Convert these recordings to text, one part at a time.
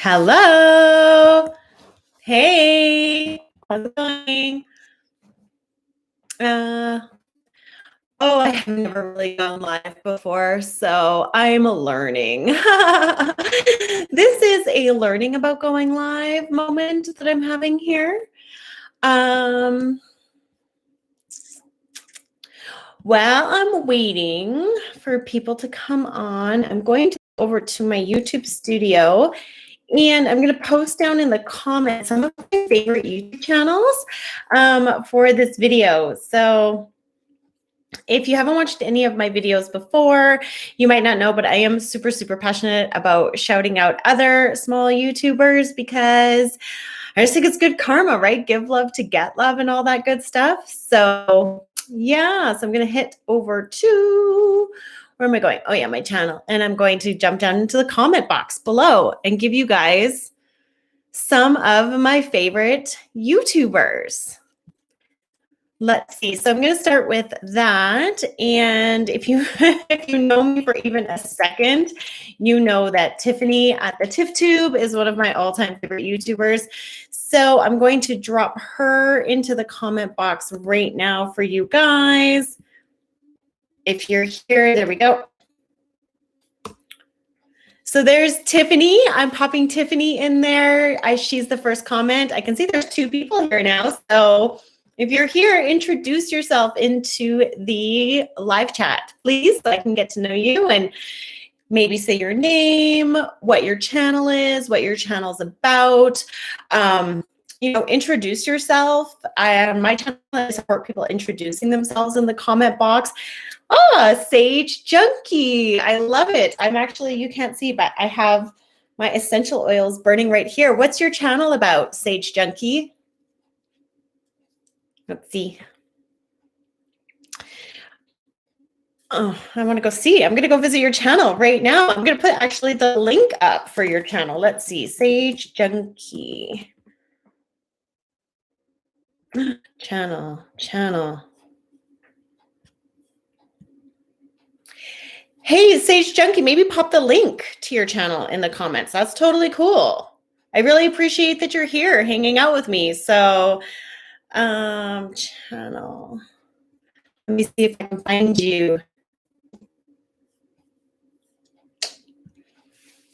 Hello. Hey. How's it going? I have never really gone live before, so I'm learning. This is a learning about going live moment that I'm having here. While I'm waiting for people to come on, I'm going to go over to my YouTube studio and I'm going to post down in the comments some of my favorite YouTube channels for this video. So if you haven't watched any of my videos before, you might not know, but I am super, super passionate about shouting out other small YouTubers because I just think it's good karma, right? Give love to get love and all that good stuff. So yeah, so I'm going to hit over to, where am I going? Oh yeah, my channel. And I'm going to jump down into the comment box below and give you guys some of my favorite YouTubers. Let's see. So I'm going to start with that. And if you know me for even a second, you know that Tiffany at the TiffTube is one of my all-time favorite YouTubers. So I'm going to drop her into the comment box right now for you guys. If you're here, there we go. So there's Tiffany. I'm popping Tiffany in there. She's the first comment. I can see there's two people here now. So if you're here, introduce yourself into the live chat, please, so I can get to know you and maybe say your name, what your channel is, what your channel's about. Introduce yourself. My channel, I support people introducing themselves in the comment box. Sage Junkie. I love it. You can't see, but I have my essential oils burning right here. What's your channel about, Sage Junkie? Let's see. Oh, I want to go see. I'm going to go visit your channel right now. I'm going to put actually the link up for your channel. Let's see. Sage Junkie. Channel. Hey, Sage Junkie, maybe pop the link to your channel in the comments. That's totally cool. I really appreciate that you're here hanging out with me. So, channel. Let me see if I can find you.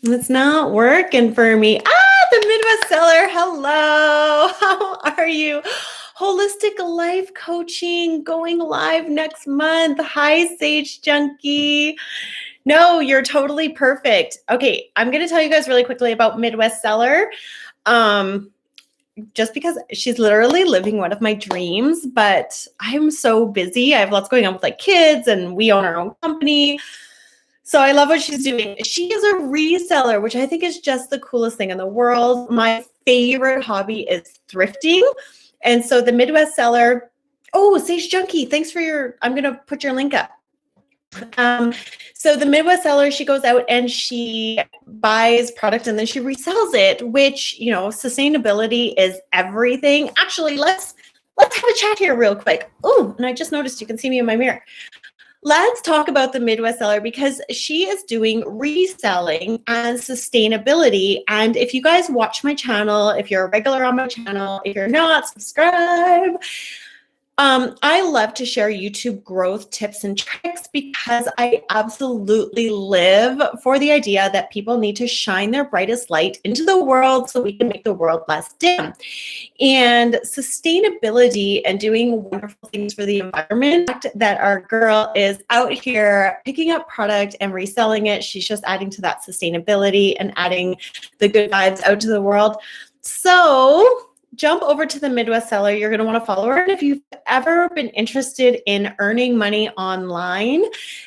It's not working for me. The Midwest Seller. Hello. How are you? Holistic Life Coaching going live next month. Hi, Sage Junkie. No, you're totally perfect. Okay, I'm going to tell you guys really quickly about Midwest Seller. Just because she's literally living one of my dreams, but I'm so busy. I have lots going on with like kids and we own our own company. So I love what she's doing. She is a reseller, which I think is just the coolest thing in the world. My favorite hobby is thrifting. And so the Midwest Seller, Sage Junkie, thanks for I'm going to put your link up. So the Midwest Seller, she goes out and she buys product and then she resells it, which, sustainability is everything. Actually, let's have a chat here real quick. Oh, and I just noticed you can see me in my mirror. Let's talk about the Midwest Seller because she is doing reselling and sustainability. And if you guys watch my channel, if you're a regular on my channel, if you're not, subscribe. I love to share YouTube growth tips and tricks because I absolutely live for the idea that people need to shine their brightest light into the world so we can make the world less dim. And sustainability and doing wonderful things for the environment, that our girl is out here picking up product and reselling it. She's just adding to that sustainability and adding the good vibes out to the world. So jump over to the Midwest Seller. You're going to want to follow her. And if you've ever been interested in earning money online,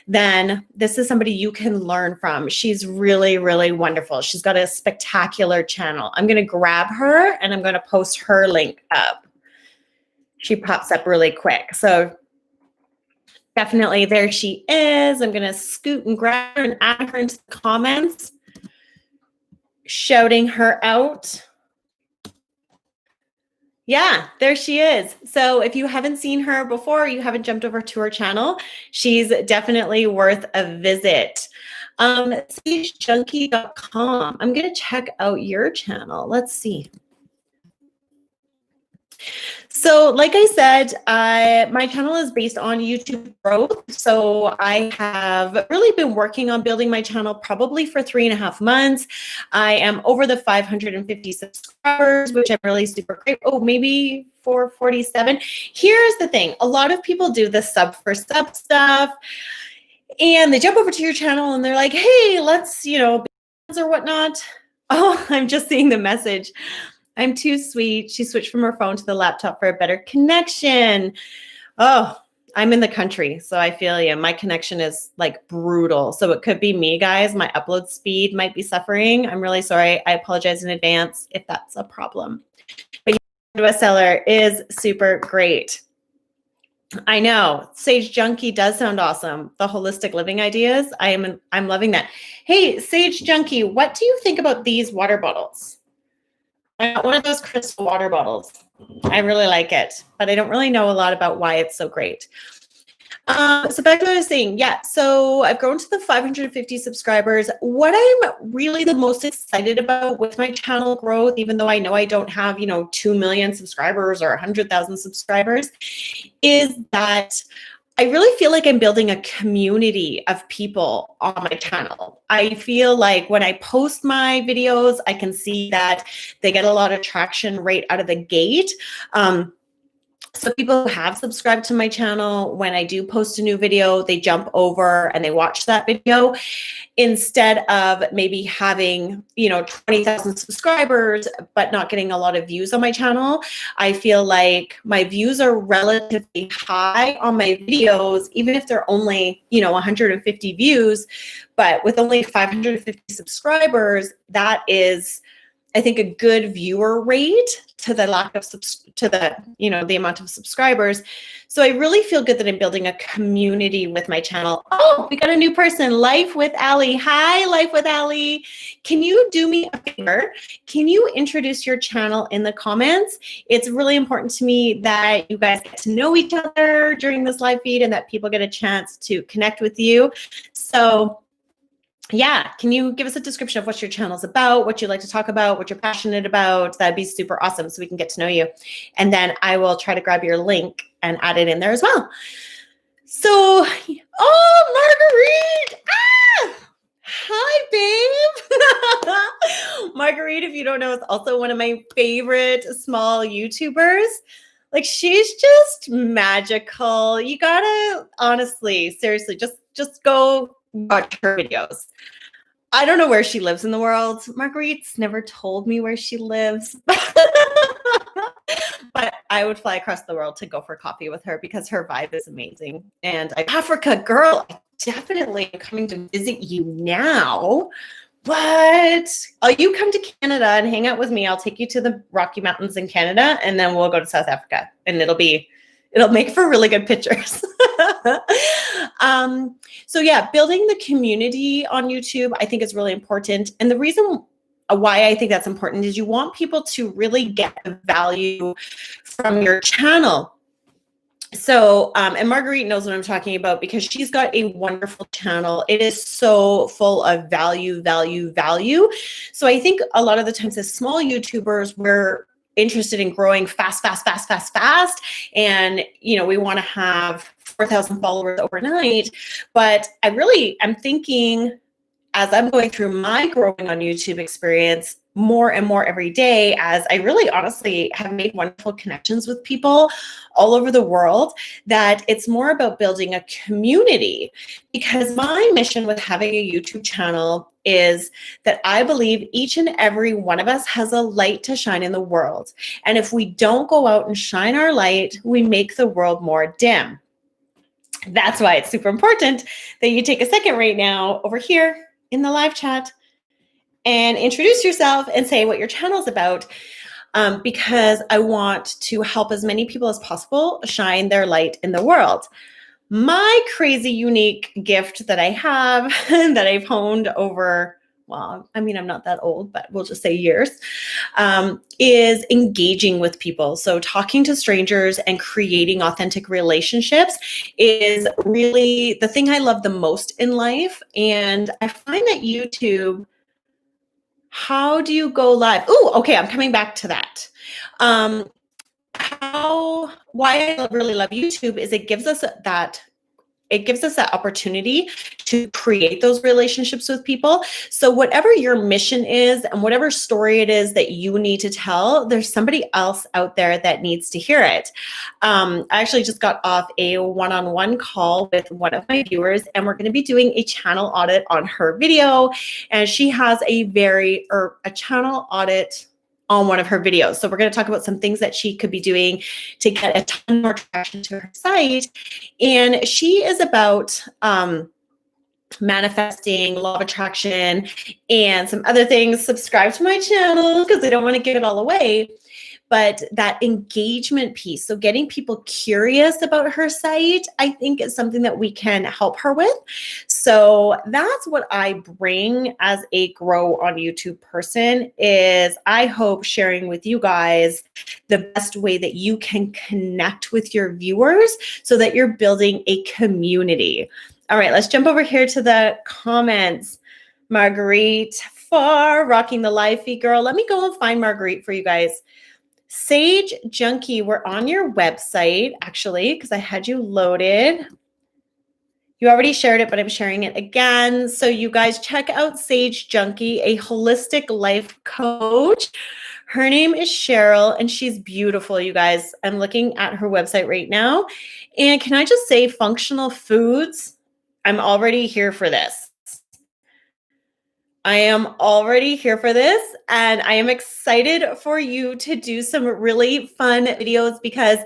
then this is somebody you can learn from. She's really, really wonderful. She's got a spectacular channel. I'm going to grab her and I'm going to post her link up. She pops up really quick. So definitely there she is. I'm going to scoot and grab her and add her into the comments, shouting her out. Yeah, there she is. So if you haven't seen her before, you haven't jumped over to her channel, she's definitely worth a visit. sagejunkie.com. I'm going to check out your channel. Let's see. So like I said, my channel is based on YouTube growth. So I have really been working on building my channel probably for 3.5 months. I am over the 550 subscribers, which I'm really super great. Oh, maybe 447. Here's the thing. A lot of people do the sub for sub stuff and they jump over to your channel and they're like, hey, let's, or whatnot. Oh, I'm just seeing the message. I'm too sweet. She switched from her phone to the laptop for a better connection. Oh, I'm in the country, so I feel you. My connection is like brutal. So it could be me, guys. My upload speed might be suffering. I'm really sorry. I apologize in advance if that's a problem. But bestseller is super great. I know. Sage Junkie does sound awesome. The holistic living ideas. I'm loving that. Hey, Sage Junkie, what do you think about these water bottles? I got one of those crystal water bottles. I really like it, but I don't really know a lot about why it's so great. So back to what I was saying. Yeah, so I've grown to the 550 subscribers. What I'm really the most excited about with my channel growth, even though I know I don't have, 2 million subscribers or 100,000 subscribers, is that I really feel like I'm building a community of people on my channel. I feel like when I post my videos, I can see that they get a lot of traction right out of the gate. So people who have subscribed to my channel, when I do post a new video, they jump over and they watch that video instead of maybe having, 20,000 subscribers, but not getting a lot of views on my channel. I feel like my views are relatively high on my videos, even if they're only, 150 views, but with only 550 subscribers, that is, I think, a good viewer rate to the lack of the amount of subscribers. So I really feel good that I'm building a community with my channel. Oh, we got a new person, Life with Ali. Hi, Life with Ali. Can you do me a favor? Can you introduce your channel in the comments? It's really important to me that you guys get to know each other during this live feed and that people get a chance to connect with you. So yeah, can you give us a description of what your channel's about, what you like to talk about, what you're passionate about? That'd be super awesome so we can get to know you. And then I will try to grab your link and add it in there as well. So, oh, Marguerite! Hi, babe! Marguerite, if you don't know, is also one of my favorite small YouTubers. Like, she's just magical. You gotta, honestly, seriously, just go watch her videos. I don't know where she lives in the world. Marguerite's never told me where she lives. But I would fly across the world to go for coffee with her because her vibe is amazing. And Africa, girl, I definitely am coming to visit you now. What? Oh, you come to Canada and hang out with me. I'll take you to the Rocky Mountains in Canada, and then we'll go to South Africa, and it'll make for really good pictures. So yeah, building the community on YouTube, I think is really important. And the reason why I think that's important is you want people to really get the value from your channel. So, and Marguerite knows what I'm talking about because she's got a wonderful channel. It is so full of value. So I think a lot of the times as small YouTubers, we're interested in growing fast. And, we want to have 4,000 followers overnight. But I'm thinking as I'm going through my growing on YouTube experience more and more every day, as I really honestly have made wonderful connections with people all over the world, that it's more about building a community. Because my mission with having a YouTube channel is that I believe each and every one of us has a light to shine in the world. And if we don't go out and shine our light, we make the world more dim. That's why it's super important that you take a second right now over here in the live chat and introduce yourself and say what your channel is about, because I want to help as many people as possible shine their light in the world. My crazy unique gift that I have that I've honed over, well, I mean, I'm not that old, but we'll just say years, is engaging with people. So talking to strangers and creating authentic relationships is really the thing I love the most in life. And I find that YouTube, how do you go live? Oh, okay, I'm coming back to that. Why I really love YouTube is it gives us that opportunity to create those relationships with people. So whatever your mission is and whatever story it is that you need to tell, there's somebody else out there that needs to hear it. I actually just got off a one-on-one call with one of my viewers, and we're going to be doing a channel audit on her video. And she has a channel audit on one of her videos. So we're going to talk about some things that she could be doing to get a ton more traction to her site. And she is about manifesting, law of attraction, and some other things. Subscribe to my channel because I don't want to give it all away. But that engagement piece, so getting people curious about her site, I think is something that we can help her with. So that's what I bring as a grow on YouTube person, is I hope sharing with you guys the best way that you can connect with your viewers so that you're building a community. All right, let's jump over here to the comments. Marguerite Farr, rocking the live feed, girl. Let me go and find Marguerite for you guys. Sage Junkie, we're on your website, actually, because I had you loaded. You already shared it, but I'm sharing it again. So you guys check out Sage Junkie, a holistic life coach. Her name is Cheryl, and she's beautiful, you guys. I'm looking at her website right now. And can I just say, functional foods, I'm already here for this. I am already here for this, and I am excited for you to do some really fun videos because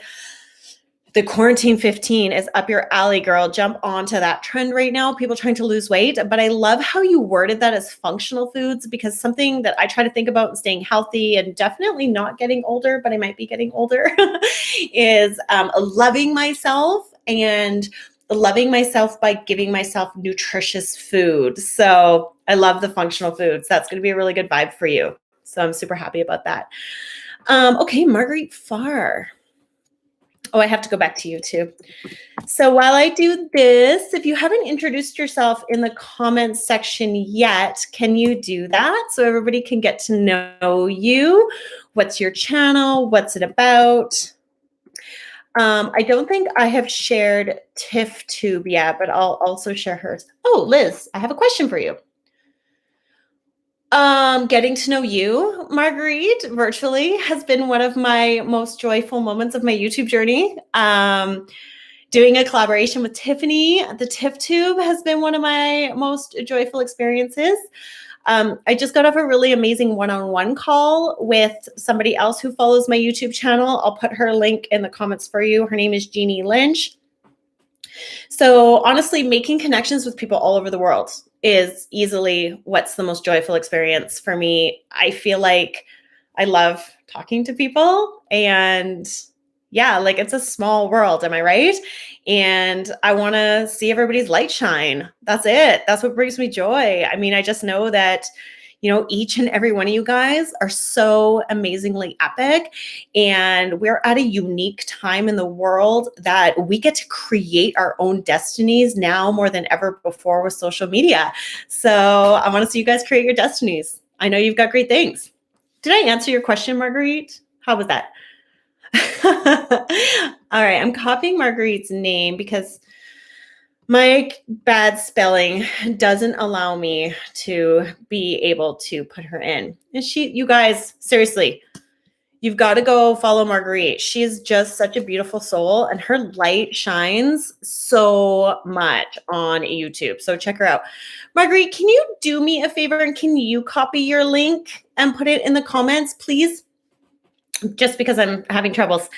the quarantine 15 is up your alley, girl. Jump onto that trend right now. People trying to lose weight, but I love how you worded that as functional foods, because something that I try to think about in staying healthy and definitely not getting older, but I might be getting older, is loving myself and loving myself by giving myself nutritious food. So I love the functional foods. That's going to be a really good vibe for you. So I'm super happy about that. Okay, Marguerite Farr. Oh, I have to go back to YouTube. So while I do this, if you haven't introduced yourself in the comments section yet, can you do that so everybody can get to know you? What's your channel? What's it about? I don't think I have shared TiffTube yet, but I'll also share hers. Oh, Liz, I have a question for you. Getting to know you, Marguerite, virtually has been one of my most joyful moments of my YouTube journey. Doing a collaboration with Tiffany at the TiffTube has been one of my most joyful experiences. I just got off a really amazing one-on-one call with somebody else who follows my YouTube channel. I'll put her link in the comments for you. Her name is Jeannie Lynch. So honestly, making connections with people all over the world is easily what's the most joyful experience for me. I feel like I love talking to people, and yeah, like it's a small world. Am I right? And I want to see everybody's light shine. That's it. That's what brings me joy. I mean, I just know that, you know, each and every one of you guys are so amazingly epic, and we're at a unique time in the world that we get to create our own destinies now more than ever before with social media. So I want to see you guys create your destinies. I know you've got great things. Did I answer your question, Marguerite? How was that? All right, I'm copying Marguerite's name because my bad spelling doesn't allow me to be able to put her in. And you guys, seriously, you've got to go follow Marguerite. She's just such a beautiful soul, and her light shines so much on YouTube. So check her out. Marguerite, can you do me a favor, and can you copy your link and put it in the comments, please? Just because I'm having troubles.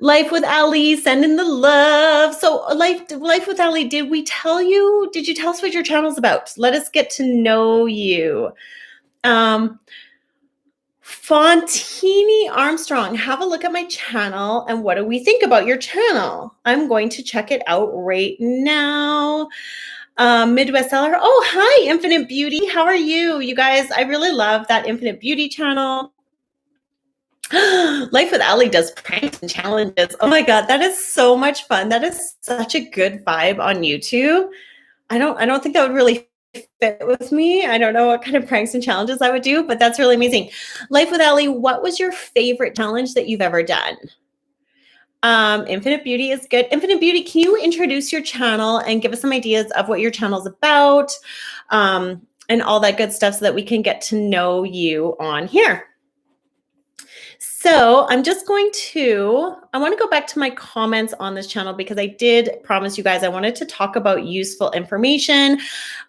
Life with Ali, send in the love. So Life with Ali, did you tell us what your channel's about? Let us get to know you. Fontini Armstrong, have a look at my channel, and what do we think about your channel? I'm going to check it out right now. Midwest Seller. Oh, hi, Infinite Beauty. How are you? You guys, I really love that Infinite Beauty channel. Life with Allie does pranks and challenges. Oh my God, that is so much fun. That is such a good vibe on YouTube. I don't think that would really fit with me. I don't know what kind of pranks and challenges I would do, but that's really amazing. Life with Allie, what was your favorite challenge that you've ever done? Infinite Beauty is good. Infinite Beauty, can you introduce your channel and give us some ideas of what your channel's about, and all that good stuff so that we can get to know you on here? So I'm just going to, I want to go back to my comments on this channel because I did promise you guys I wanted to talk about useful information.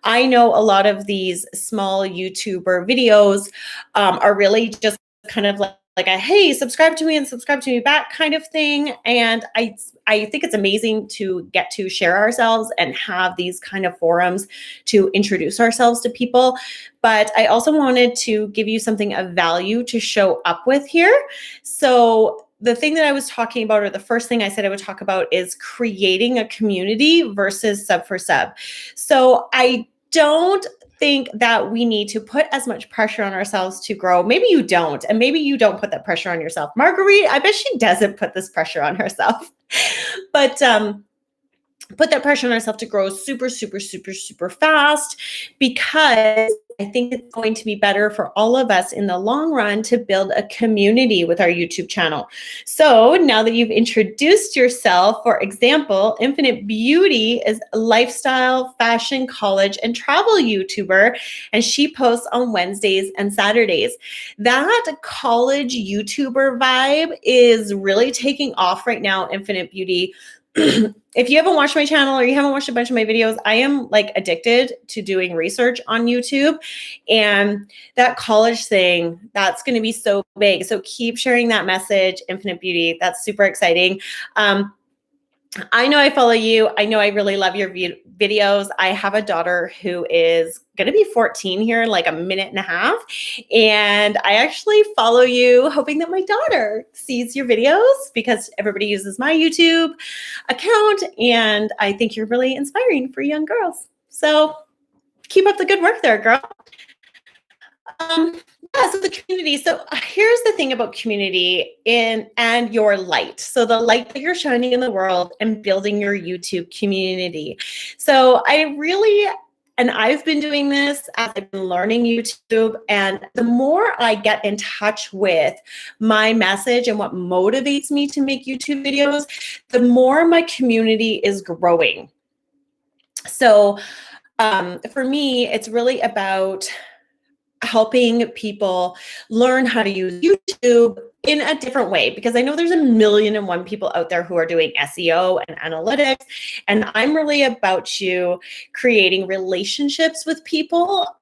I know a lot of these small YouTuber videos are really just kind of like a, hey, subscribe to me and subscribe to me back kind of thing. And I think it's amazing to get to share ourselves and have these kind of forums to introduce ourselves to people. But I also wanted to give you something of value to show up with here. So the thing that I was talking about, or the first thing I said I would talk about, is creating a community versus sub for sub. So I don't think that we need to put as much pressure on ourselves to grow. Maybe you don't, and maybe you don't put that pressure on yourself. Marguerite, I bet she doesn't put this pressure on herself, but put that pressure on ourselves to grow super, super, super, super fast, because I think it's going to be better for all of us in the long run to build a community with our YouTube channel. So now that you've introduced yourself, for example, Infinite Beauty is a lifestyle, fashion, college, and travel YouTuber, and she posts on Wednesdays and Saturdays. That college YouTuber vibe is really taking off right now, Infinite Beauty. If you haven't watched my channel or you haven't watched a bunch of my videos, I am like addicted to doing research on YouTube, and that college thing, that's going to be so big. So keep sharing that message, Infinite Beauty. That's super exciting. I know I follow you. I know I really love your videos. I have a daughter who is going to be 14 here in like a minute and a half. And I actually follow you hoping that my daughter sees your videos, because everybody uses my YouTube account. And I think you're really inspiring for young girls. So keep up the good work there, girl. Yeah, so the community. So here's the thing about community and your light. So the light that you're shining in the world and building your YouTube community. So I've been doing this as I've been learning YouTube, and the more I get in touch with my message and what motivates me to make YouTube videos, the more my community is growing. So for me, it's really about helping people learn how to use YouTube in a different way, because I know there's 1,000,001 people out there who are doing SEO and analytics, and I'm really about you creating relationships with people.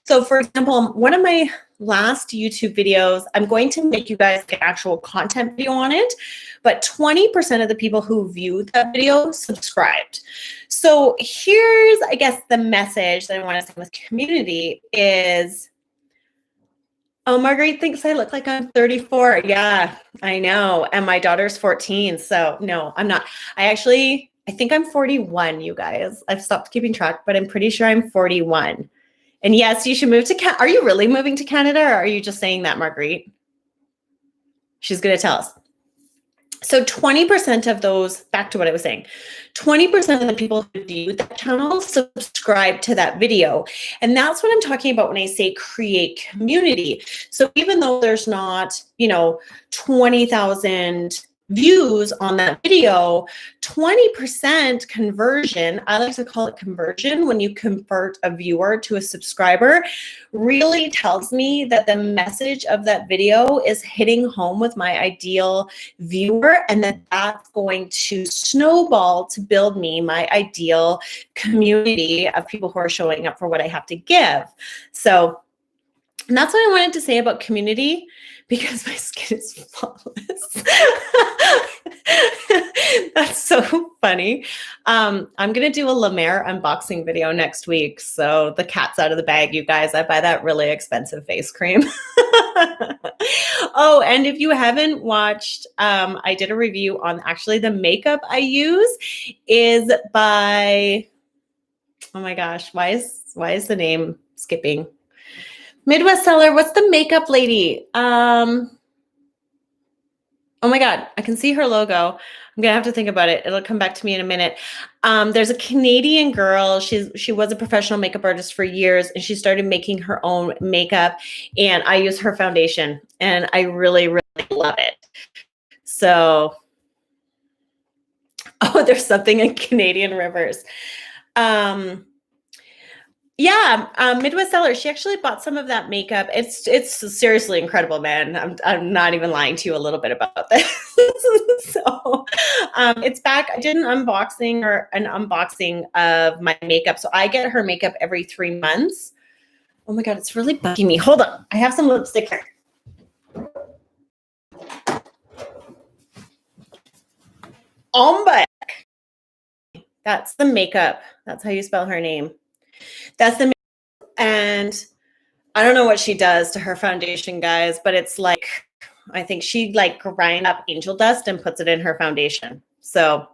So for example, one of my last YouTube videos, I'm going to make you guys an actual content video on it, but 20% of the people who viewed that video subscribed. So here's, I guess, the message that I want to send with community is, oh, Marguerite thinks I look like I'm 34. Yeah, I know. And my daughter's 14. So no, I'm not. I think I'm 41, you guys. I've stopped keeping track, but I'm pretty sure I'm 41. And yes, you should move to Canada. Are you really moving to Canada, or are you just saying that, Marguerite? She's going to tell us. So 20% of those, back to what I was saying, 20% of the people who viewed that channel subscribe to that video. And that's what I'm talking about when I say create community. So even though there's not, 20,000 views on that video, 20% conversion, I like to call it conversion, when you convert a viewer to a subscriber, really tells me that the message of that video is hitting home with my ideal viewer, and that's going to snowball to build me my ideal community of people who are showing up for what I have to give. So, and that's what I wanted to say about community, because my skin is flawless. That's so funny. I'm going to do a La Mer unboxing video next week. So the cat's out of the bag, you guys. I buy that really expensive face cream. Oh, and if you haven't watched, I did a review on actually the makeup I use is by Oh my gosh, why is the name skipping? Midwest Seller, what's the makeup lady? Oh my God, I can see her logo. I'm gonna have to think about it. It'll come back to me in a minute. There's a Canadian girl. She was a professional makeup artist for years, and she started making her own makeup. And I use her foundation, and I really, really love it. So, oh, there's something in Canadian Rivers. Yeah, Midwest Seller. She actually bought some of that makeup. It's seriously incredible, man. I'm not even lying to you a little bit about this. So, it's back. I did an unboxing of my makeup. So I get her makeup every 3 months. Oh my God, it's really bugging me. Hold on, I have some lipstick here. Omba. That's the makeup. That's how you spell her name. That's the makeup. And I don't know what she does to her foundation, guys, but it's like, I think she like grinds up angel dust and puts it in her foundation. So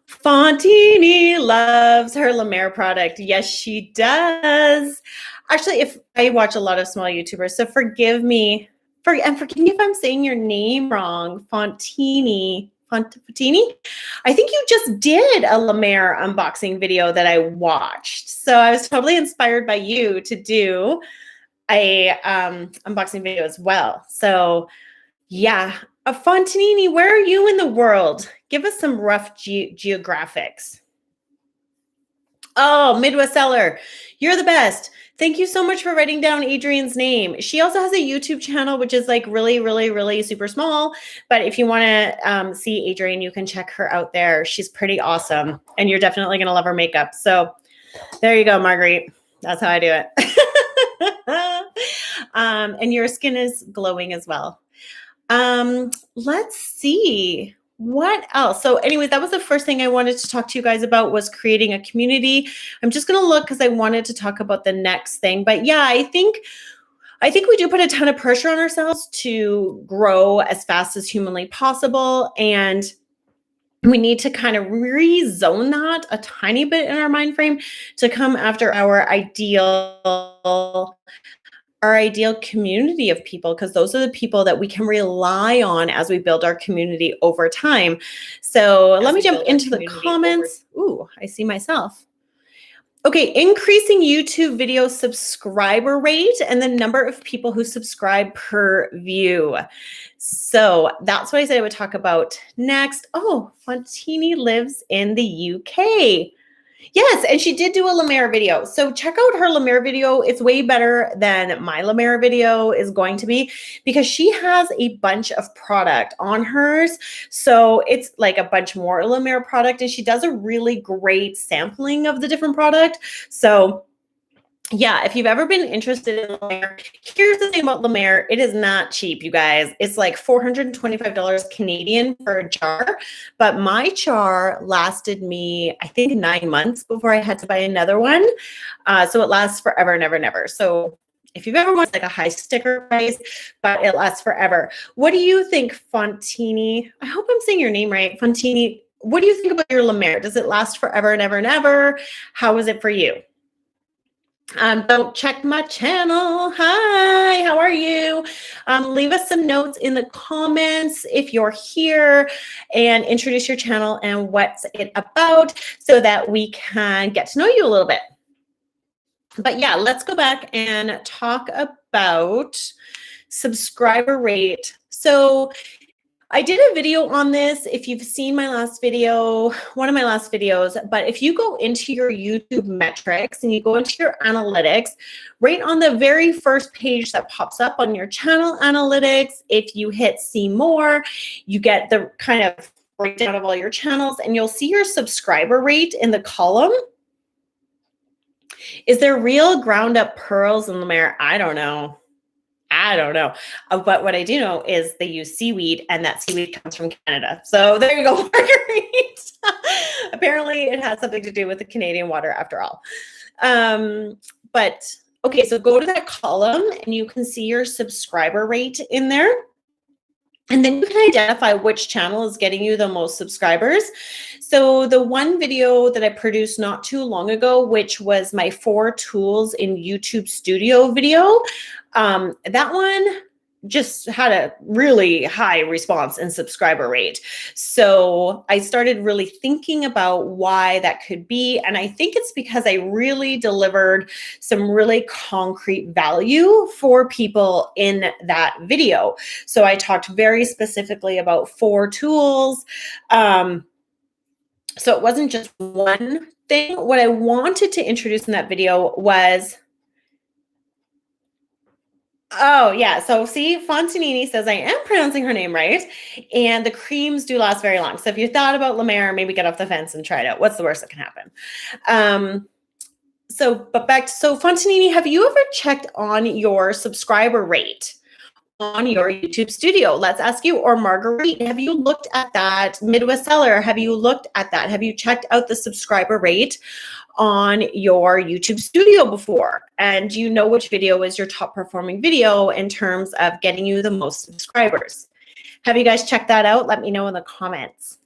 Fontini loves her La Mer product. Yes, she does. Actually, if I watch a lot of small YouTubers, so forgive me if I'm saying your name wrong. Fontini. I think you just did a La Mer unboxing video that I watched. So I was totally inspired by you to do a unboxing video as well. So yeah, Fontanini, where are you in the world? Give us some rough geographics. Oh, Midwest Seller, you're the best. Thank you so much for writing down Adrian's name. She also has a YouTube channel, which is like really, really, really super small. But if you want to see Adrian, you can check her out there. She's pretty awesome. And you're definitely going to love her makeup. So there you go, Marguerite. That's how I do it. And your skin is glowing as well. Let's see. What else? So anyways, that was the first thing I wanted to talk to you guys about was creating a community. I'm just going to look because I wanted to talk about the next thing. But yeah, I think we do put a ton of pressure on ourselves to grow as fast as humanly possible. And we need to kind of rezone that a tiny bit in our mind frame to come after our ideal community of people, because those are the people that we can rely on as we build our community over time. So let me jump into the comments. Ooh, I see myself. Okay, increasing YouTube video subscriber rate and the number of people who subscribe per view. So that's what I said I would talk about next. Oh, Fontini lives in the UK. Yes, and she did do a La Mer video. So check out her La Mer video. It's way better than my La Mer video is going to be because she has a bunch of product on hers. So it's like a bunch more La Mer product, and she does a really great sampling of the different product. So yeah, if you've ever been interested in La Mer, here's the thing about La Mer. It is not cheap, you guys. It's like $425 Canadian for a jar. But my jar lasted me, I think, 9 months before I had to buy another one. So it lasts forever and ever and ever. So if you've ever wanted like a high sticker price, but it lasts forever. What do you think, Fontini? I hope I'm saying your name right. Fontini, what do you think about your La Mer? Does it last forever and ever and ever? How is it for you? Don't check my channel. Hi, how are you? Leave us some notes in the comments if you're here and introduce your channel and what's it about so that we can get to know you a little bit. But yeah, let's go back and talk about subscriber rate. So I did a video on this. If you've seen my last video, one of my last videos, but if you go into your YouTube metrics and you go into your analytics, right on the very first page that pops up on your channel analytics, if you hit see more, you get the kind of breakdown of all your channels and you'll see your subscriber rate in the column. Is there real ground up pearls in La Mer? I don't know. But what I do know is they use seaweed, and that seaweed comes from Canada. So there you go, Marguerite. Apparently it has something to do with the Canadian water after all. But okay, so go to that column and you can see your subscriber rate in there. And then you can identify which channel is getting you the most subscribers. So the one video that I produced not too long ago, which was my 4 tools in YouTube Studio video, that one just had a really high response and subscriber rate. So I started really thinking about why that could be. And I think it's because I really delivered some really concrete value for people in that video. So I talked very specifically about 4 tools. So it wasn't just one thing. What I wanted to introduce in that video was, oh, yeah. So see, Fontanini says I am pronouncing her name right. And the creams do last very long. So if you thought about La Mer, maybe get off the fence and try it out. What's the worst that can happen? But back to, so Fontanini, have you ever checked on your subscriber rate on your YouTube Studio? Let's ask you. Or Marguerite, have you looked at that? Midwest Seller, have you looked at that? Have you checked out the subscriber rate on your YouTube Studio before? And do you know which video is your top performing video in terms of getting you the most subscribers? Have you guys checked that out? Let me know in the comments.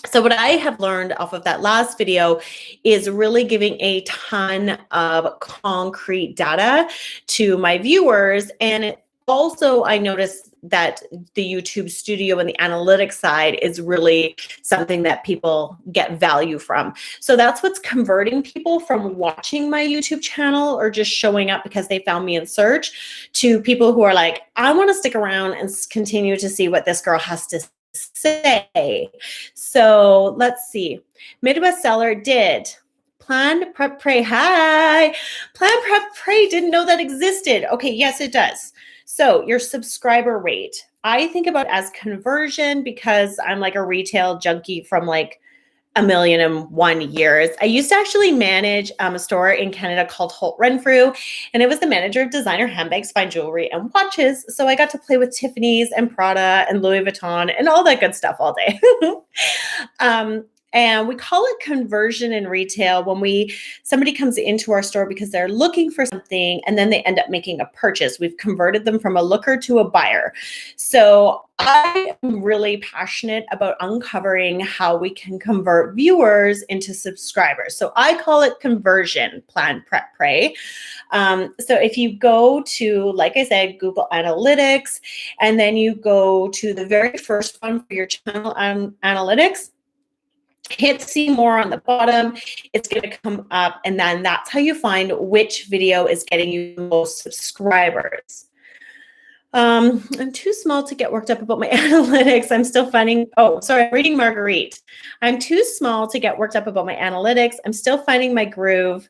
So what I have learned off of that last video is really giving a ton of concrete data to my viewers. And also, I noticed that the YouTube Studio and the analytics side is really something that people get value from. So that's what's converting people from watching my YouTube channel or just showing up because they found me in search to people who are like, I want to stick around and continue to see what this girl has to say. So let's see. Midwest Seller did. Plan, Prep, Pray. Hi. Plan, Prep, Pray. Didn't know that existed. Okay, yes, it does. So your subscriber rate, I think about as conversion because I'm like a retail junkie from like 1,000,001 years. I used to actually manage a store in Canada called Holt Renfrew, and it was the manager of designer handbags, fine jewelry, and watches. So I got to play with Tiffany's and Prada and Louis Vuitton and all that good stuff all day. And we call it conversion in retail when somebody comes into our store because they're looking for something and then they end up making a purchase. We've converted them from a looker to a buyer. So I am really passionate about uncovering how we can convert viewers into subscribers. So I call it conversion, Plan, Prep, Pray. So if you go to, like I said, Google Analytics, and then you go to the very first one for your channel analytics, hit see more on the bottom, it's going to come up, and then that's how you find which video is getting you the most subscribers. I'm too small to get worked up about my analytics. I'm still finding, oh, sorry, I'm reading Marguerite. I'm too small to get worked up about my analytics. I'm still finding my groove.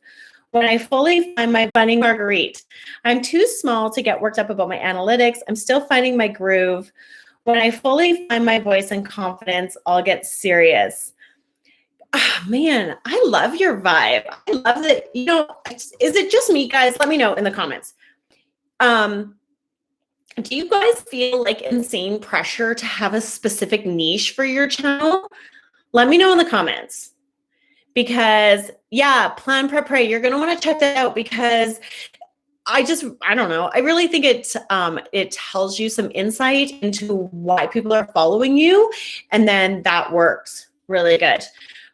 When I fully find my finding Marguerite, I'm too small to get worked up about my analytics. I'm still finding my groove. When I fully find my voice and confidence, I'll get serious. Oh, man, I love your vibe. I love that. You know, is it just me, guys? Let me know in the comments. Do you guys feel like insane pressure to have a specific niche for your channel? Let me know in the comments. Because, yeah, Plan, Prep, Pray, you're going to want to check that out because I don't know. I really think it tells you some insight into why people are following you. And then that works really good.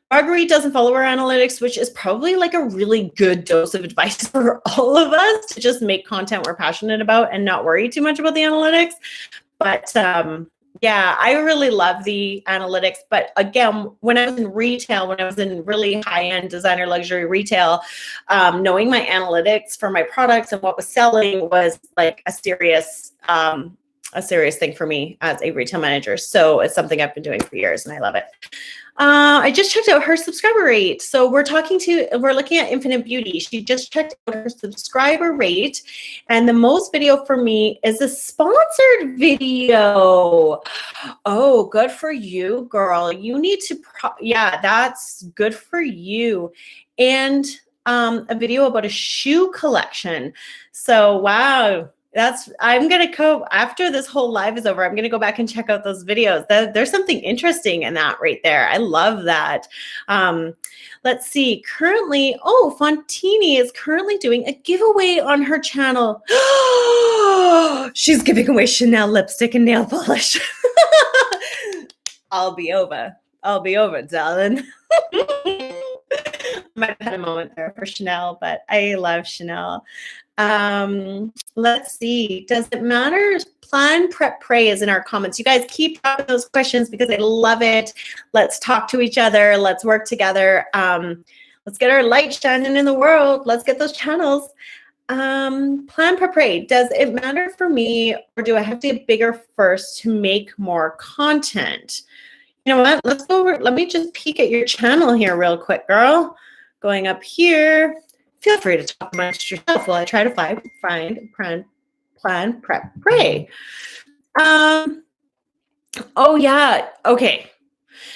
Marguerite doesn't follow our analytics, which is probably like a really good dose of advice for all of us to just make content we're passionate about and not worry too much about the analytics. But yeah, I really love the analytics. But again, when I was in retail, when I was in really high-end designer luxury retail, knowing my analytics for my products and what was selling was like a serious thing for me as a retail manager. So it's something I've been doing for years and I love it. I just checked out her subscriber rate. So we're looking at Infinite Beauty. She just checked out her subscriber rate. And the most video for me is a sponsored video. Oh, good for you, girl. You need to, yeah, that's good for you. And a video about a shoe collection. So, wow. I'm going to go after this whole live is over. I'm going to go back and check out those videos. There's something interesting in that right there. I love that. Let's see. Currently, Fontini is currently doing a giveaway on her channel. She's giving away Chanel lipstick and nail polish. I'll be over, darling. Might have had a moment there for Chanel, but I love Chanel. Let's see. Does it matter? Plan, prep, pray is in our comments. You guys keep asking those questions because I love it. Let's talk to each other. Let's work together. Let's get our light shining in the world. Let's get those channels. Plan, prep, pray. Does it matter for me, or do I have to get bigger first to make more content? You know what? Let's go over. Let me just peek at your channel here real quick, girl. Going up here. Feel free to talk amongst yourself while I try to find plan, prep, pray. Oh yeah. Okay.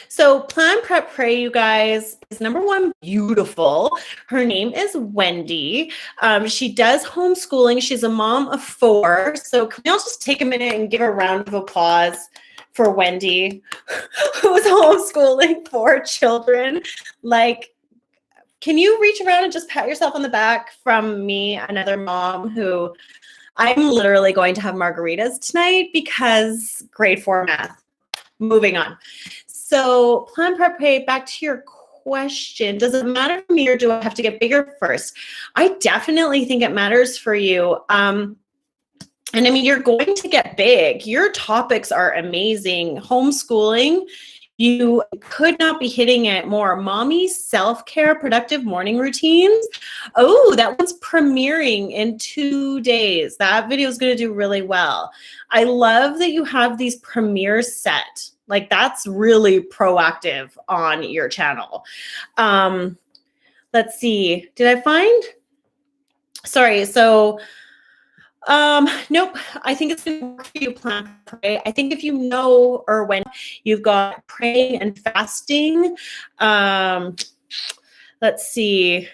So plan, prep, pray, you guys, is number one, beautiful. Her name is Wendy. She does homeschooling. She's a mom of 4. So can we all just take a minute and give a round of applause for Wendy, who's homeschooling 4 children? Like, can you reach around and just pat yourself on the back from me, another mom who I'm literally going to have margaritas tonight because grade 4 math. Moving on. So plan, prep, pray, back to your question. Does it matter for me, or do I have to get bigger first? I definitely think it matters for you. And I mean, you're going to get big. Your topics are amazing. Homeschooling, you could not be hitting it more. Mommy self-care, productive morning routines. Oh, that one's premiering in 2 days. That video is going to do really well. I love that you have these premieres set. Like, that's really proactive on your channel. Let's see. Did I find? Sorry. So, nope. I think it's going to work for you, plan, pray. I think if you know, or when you've got praying and fasting, let's see,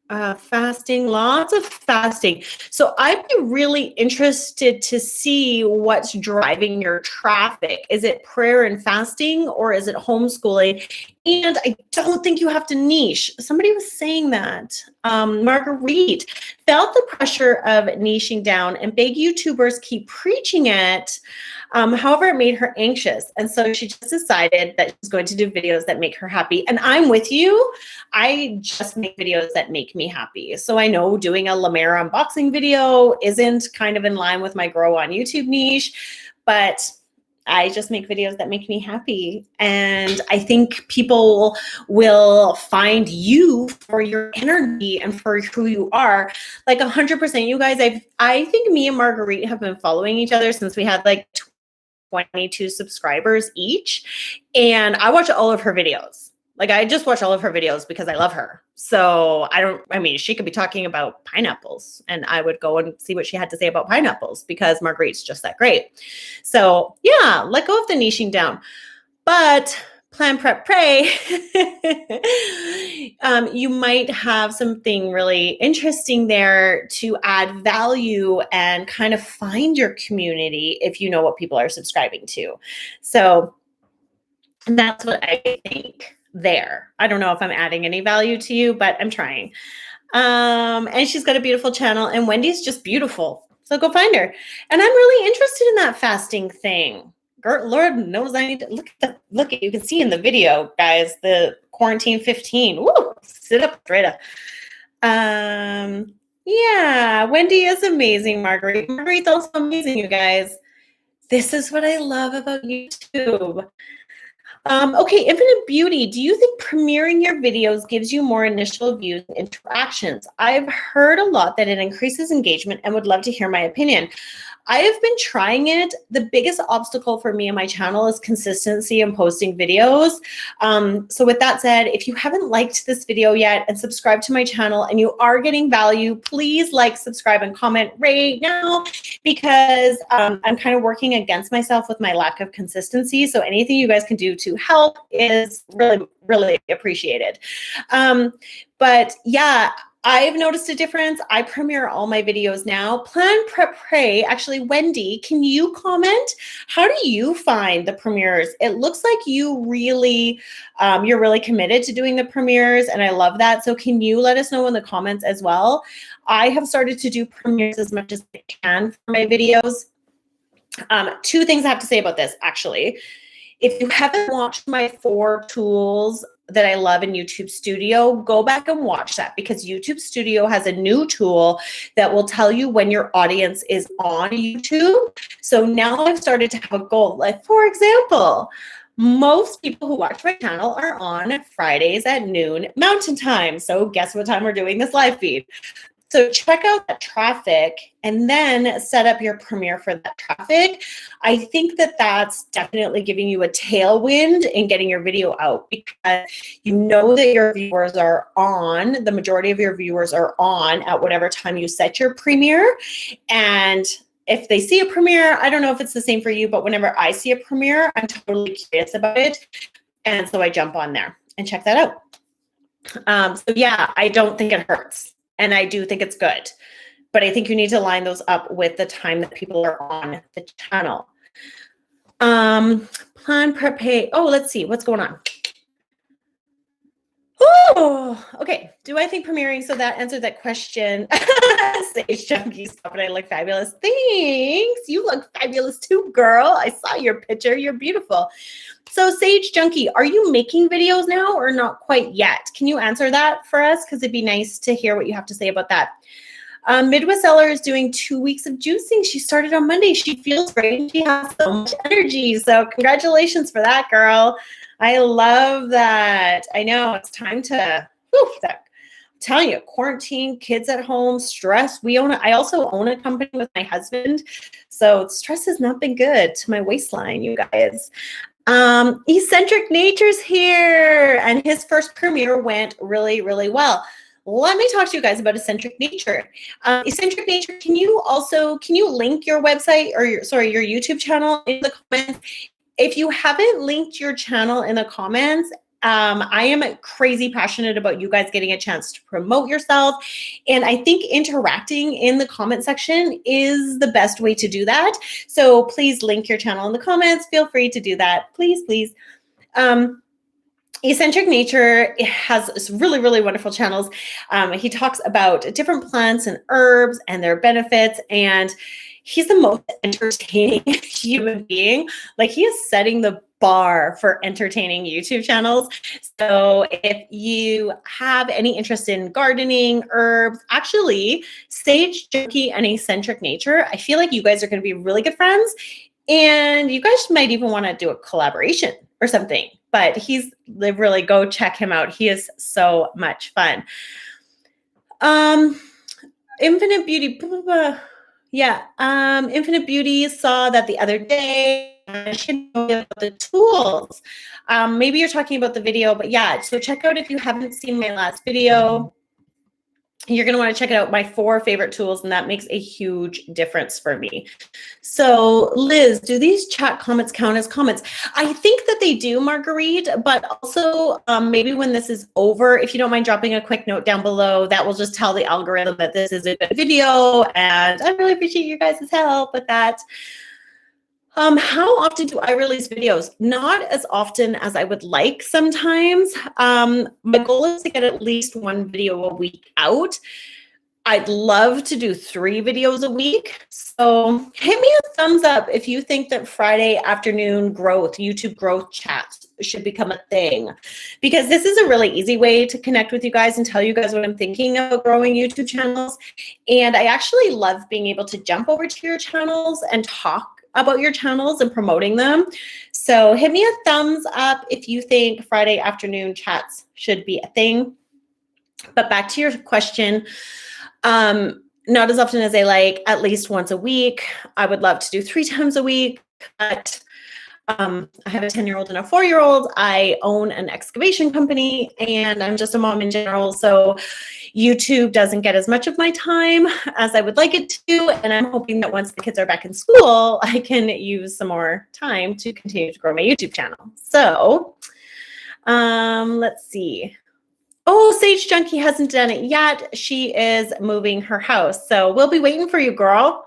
fasting, lots of fasting. So I'd be really interested to see what's driving your traffic. Is it prayer and fasting, or is it homeschooling? And I don't think you have to niche. Somebody was saying that. Marguerite felt the pressure of niching down, and big YouTubers keep preaching it. However, it made her anxious. And so she just decided that she's going to do videos that make her happy. And I'm with you. I just make videos that make me happy. So I know doing a La Mer unboxing video isn't kind of in line with my grow on YouTube niche, but I just make videos that make me happy. And I think people will find you for your energy and for who you are. Like 100%, you guys, I think me and Marguerite have been following each other since we had like 22 subscribers each. And I watch all of her videos. Like, I just watch all of her videos because I love her. So I mean, she could be talking about pineapples and I would go and see what she had to say about pineapples because Marguerite's just that great. So yeah, let go of the niching down. But plan, prep, pray. You might have something really interesting there to add value and kind of find your community if you know what people are subscribing to. So that's what I think there. I don't know if I'm adding any value to you, but I'm trying. And she's got a beautiful channel, and Wendy's just beautiful. So go find her. And I'm really interested in that fasting thing. Lord knows I need to look at, you can see in the video, guys, the quarantine 15. Woo, sit up straight up. Yeah, Wendy is amazing, Marguerite. Marguerite's also amazing, you guys. This is what I love about YouTube. Okay, Infinite Beauty, do you think premiering your videos gives you more initial views and interactions? I've heard a lot that it increases engagement and would love to hear my opinion. I have been trying it. The biggest obstacle for me and my channel is consistency in posting videos. So with that said, if you haven't liked this video yet and subscribed to my channel and you are getting value, please like, subscribe, and comment right now because I'm kind of working against myself with my lack of consistency. So anything you guys can do to help is really, really appreciated. But yeah, I've noticed a difference. I premiere all my videos now. Plan, prep, pray. Actually, Wendy, can you comment? How do you find the premieres? It looks like you really, you're really committed to doing the premieres, and I love that. So can you let us know in the comments as well? I have started to do premieres as much as I can for my videos. Two things I have to say about this, actually. If you haven't watched my 4 tools that I love in YouTube Studio, go back and watch that, because YouTube Studio has a new tool that will tell you when your audience is on YouTube. So now I've started to have a goal. Like, for example, most people who watch my channel are on Fridays at noon Mountain Time. So guess what time we're doing this live feed? So check out that traffic and then set up your premiere for that traffic. I think that that's definitely giving you a tailwind in getting your video out, because you know that your viewers are on, the majority of your viewers are on at whatever time you set your premiere. And if they see a premiere, I don't know if it's the same for you, but whenever I see a premiere, I'm totally curious about it. And so I jump on there and check that out. So yeah, I don't think it hurts. And I do think it's good, but I think you need to line those up with the time that people are on the channel. Plan, prep, pay. Oh, let's see what's going on. Oh, okay. Do I think premiering? So that answered that question. Sage Junkie, stop it. I look fabulous. Thanks. You look fabulous too, girl. I saw your picture. You're beautiful. So Sage Junkie, are you making videos now or not quite yet? Can you answer that for us? Because it'd be nice to hear what you have to say about that. Midwest Seller is doing 2 weeks of juicing. She started on Monday. She feels great and she has so much energy. So congratulations for that, girl. I love that. I know it's time to, I'm telling you, quarantine, kids at home, stress. I also own a company with my husband. So stress has not been good to my waistline, you guys. Eccentric Nature's here, and his first premiere went really, really well. Let me talk to you guys about Eccentric Nature. Eccentric Nature, can you link your website or your YouTube channel in the comments? If you haven't linked your channel in the comments, I am crazy passionate about you guys getting a chance to promote yourself. And I think interacting in the comment section is the best way to do that. So please link your channel in the comments. Feel free to do that. Please, please. Eccentric Nature has really, really wonderful channels. He talks about different plants and herbs and their benefits, and he's the most entertaining human being. Like, he is setting the bar for entertaining YouTube channels. So if you have any interest in gardening, herbs, actually, Sage Junkie and Eccentric Nature, I feel like you guys are going to be really good friends, and you guys might even want to do a collaboration or something. But really, go check him out. He is so much fun. Infinite Beauty, blah, blah, blah. Yeah, Infinite Beauty saw that the other day. I should know about the tools. Maybe you're talking about the video, but yeah, so check out if you haven't seen my last video. You're going to want to check out my 4 favorite tools, and that makes a huge difference for me. So Liz, do these chat comments count as comments? I think that they do, Marguerite, but also maybe when this is over, if you don't mind dropping a quick note down below, that will just tell the algorithm that this is a good video, and I really appreciate your guys' help with that. How often do I release videos? Not as often as I would like sometimes. My goal is to get at least 1 video a week out. I'd love to do 3 videos a week. So hit me a thumbs up if you think that Friday afternoon growth, YouTube growth chats should become a thing, because this is a really easy way to connect with you guys and tell you guys what I'm thinking about growing YouTube channels. And I actually love being able to jump over to your channels and talk about your channels and promoting them. So hit me a thumbs up if you think Friday afternoon chats should be a thing. But back to your question, not as often as I like, at least once a week. I would love to do 3 times a week, but I have a 10-year-old and a 4-year-old. I own an excavation company, and I'm just a mom in general. So YouTube doesn't get as much of my time as I would like it to. And I'm hoping that once the kids are back in school, I can use some more time to continue to grow my YouTube channel. So let's see. Oh, Sage Junkie hasn't done it yet. She is moving her house. So we'll be waiting for you, girl.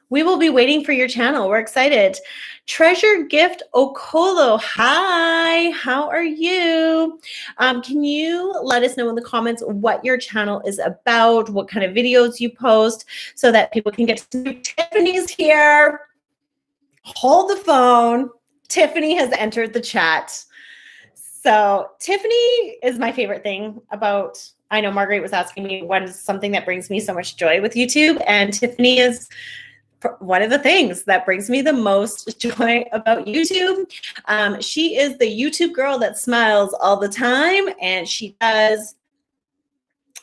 We will be waiting for your channel. We're excited. Treasure Gift Okolo. Hi, how are you? Can you let us know in the comments what your channel is about, what kind of videos you post, so that people can get to know Tiffany's here. Hold the phone. Tiffany has entered the chat. So Tiffany is my favorite thing about, I know Marguerite was asking me what is something that brings me so much joy with YouTube, and Tiffany is one of the things that brings me the most joy about YouTube. She is the YouTube girl that smiles all the time, and she does.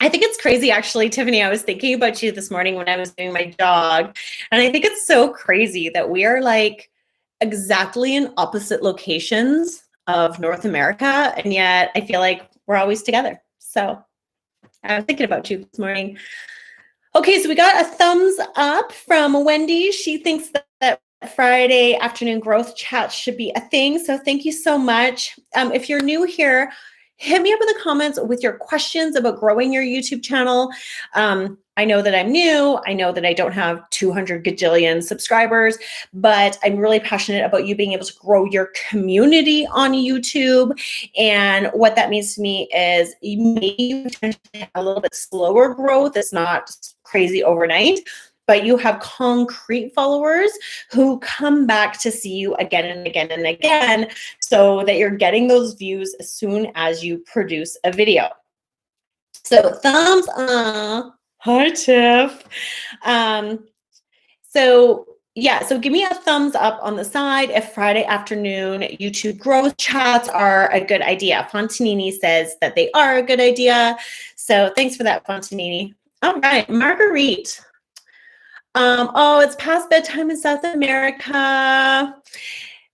I think it's crazy, actually, Tiffany. I was thinking about you this morning when I was doing my jog, and I think it's so crazy that we are like exactly in opposite locations of North America, and yet I feel like we're always together. So I was thinking about you this morning. Okay, so we got a thumbs up from Wendy. She thinks that Friday afternoon growth chat should be a thing. So thank you so much. If you're new here, hit me up in the comments with your questions about growing your YouTube channel. I know that I'm new. I know that I don't have 200 gajillion subscribers, but I'm really passionate about you being able to grow your community on YouTube. And what that means to me is maybe potentially have a little bit slower growth. It's not crazy overnight, but you have concrete followers who come back to see you again and again and again, so that you're getting those views as soon as you produce a video. So thumbs up. Hi, Tiff. So give me a thumbs up on the side if Friday afternoon YouTube growth chats are a good idea. Fontanini says that they are a good idea. So thanks for that, Fontanini. All right, Marguerite. Oh, it's past bedtime in South America.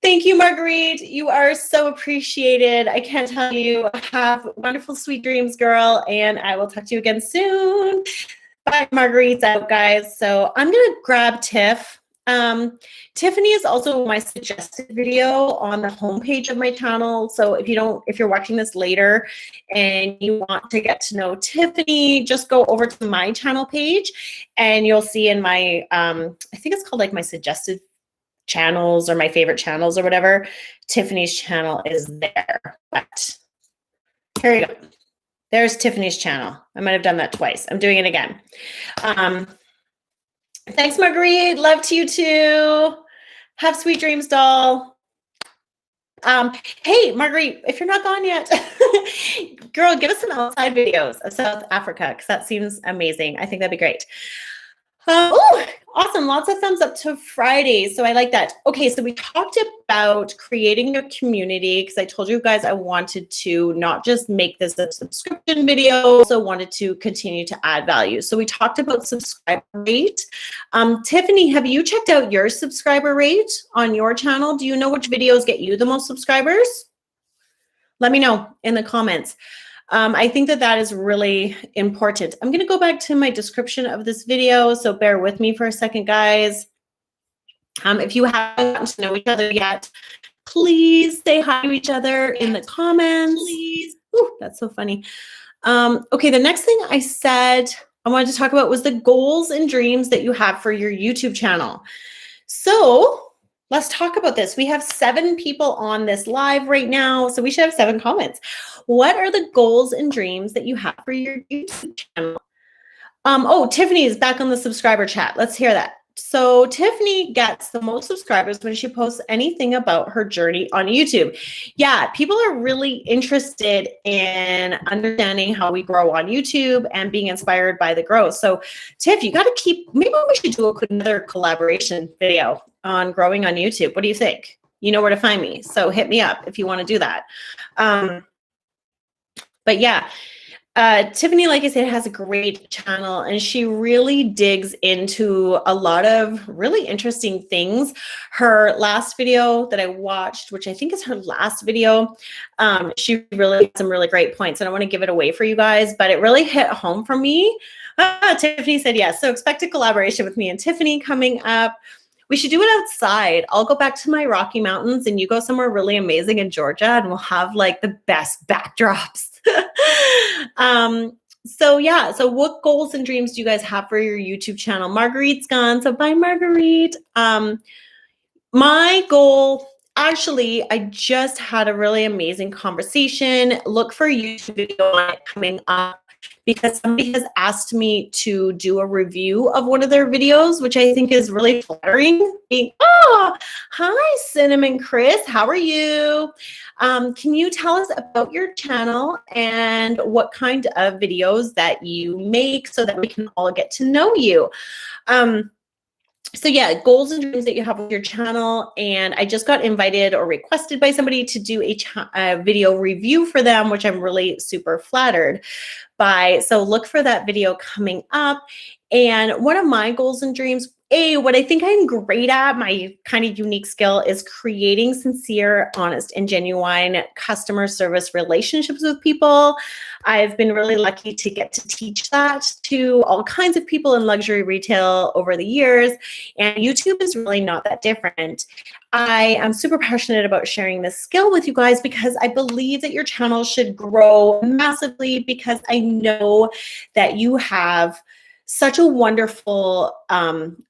Thank you, Marguerite. You are so appreciated. I can't tell you. Have wonderful, sweet dreams, girl. And I will talk to you again soon. Bye, Marguerite's out, guys. So I'm going to grab Tiff. Tiffany is also my suggested video on the homepage of my channel. So if you're watching this later and you want to get to know Tiffany, just go over to my channel page and you'll see in my, I think it's called like my suggested channels or my favorite channels or whatever. Tiffany's channel is there. But here you go. There's Tiffany's channel. I might have done that twice. I'm doing it again. Thanks, Marguerite. Love to you too. Have sweet dreams, doll. Hey, Marguerite, if you're not gone yet, girl, give us some outside videos of South Africa because that seems amazing. I think that'd be great. Oh, awesome. Lots of thumbs up to Friday. So I like that. Okay, so we talked about creating your community because I told you guys I wanted to not just make this a subscription video, also wanted to continue to add value. So we talked about subscriber rate. Tiffany, have you checked out your subscriber rate on your channel? Do you know which videos get you the most subscribers? Let me know in the comments. I think that is really important. I'm going to go back to my description of this video, so bear with me for a second, guys. If you haven't gotten to know each other yet, please say hi to each other in the comments. Please. Ooh, that's so funny. Okay, the next thing I said I wanted to talk about was the goals and dreams that you have for your YouTube channel. So let's talk about this. We have 7 people on this live right now, so we should have 7 comments. What are the goals and dreams that you have for your YouTube channel? Oh, Tiffany is back on the subscriber chat. Let's hear that. So Tiffany gets the most subscribers when she posts anything about her journey on YouTube. Yeah, people are really interested in understanding how we grow on YouTube and being inspired by the growth. So Tiff, you got to keep, maybe we should do another collaboration video on growing on YouTube. What do you think? You know where to find me. So hit me up if you want to do that. But yeah, Tiffany, like I said, has a great channel and she really digs into a lot of really interesting things. Her last video that I watched, which I think is her last video, she really had some really great points. I don't want to give it away for you guys, but it really hit home for me. Tiffany said yes. So expect a collaboration with me and Tiffany coming up. We should do it outside. I'll go back to my Rocky Mountains and you go somewhere really amazing in Georgia and we'll have like the best backdrops. So yeah, so what goals and dreams do you guys have for your YouTube channel? Marguerite's gone, so bye Marguerite. My goal, actually, I just had a really amazing conversation. Look for a YouTube video on it coming up because somebody has asked me to do a review of one of their videos, which I think is really flattering. Oh, hi, Cinnamon Chris. How are you? Can you tell us about your channel and what kind of videos that you make so that we can all get to know you? So yeah, goals and dreams that you have with your channel. And I just got invited or requested by somebody to do a video review for them, which I'm really super flattered by. So look for that video coming up. And one of my goals and dreams, what I think I'm great at, my kind of unique skill is creating sincere, honest, and genuine customer service relationships with people. I've been really lucky to get to teach that to all kinds of people in luxury retail over the years. And YouTube is really not that different. I am super passionate about sharing this skill with you guys because I believe that your channel should grow massively because I know that you have such a wonderful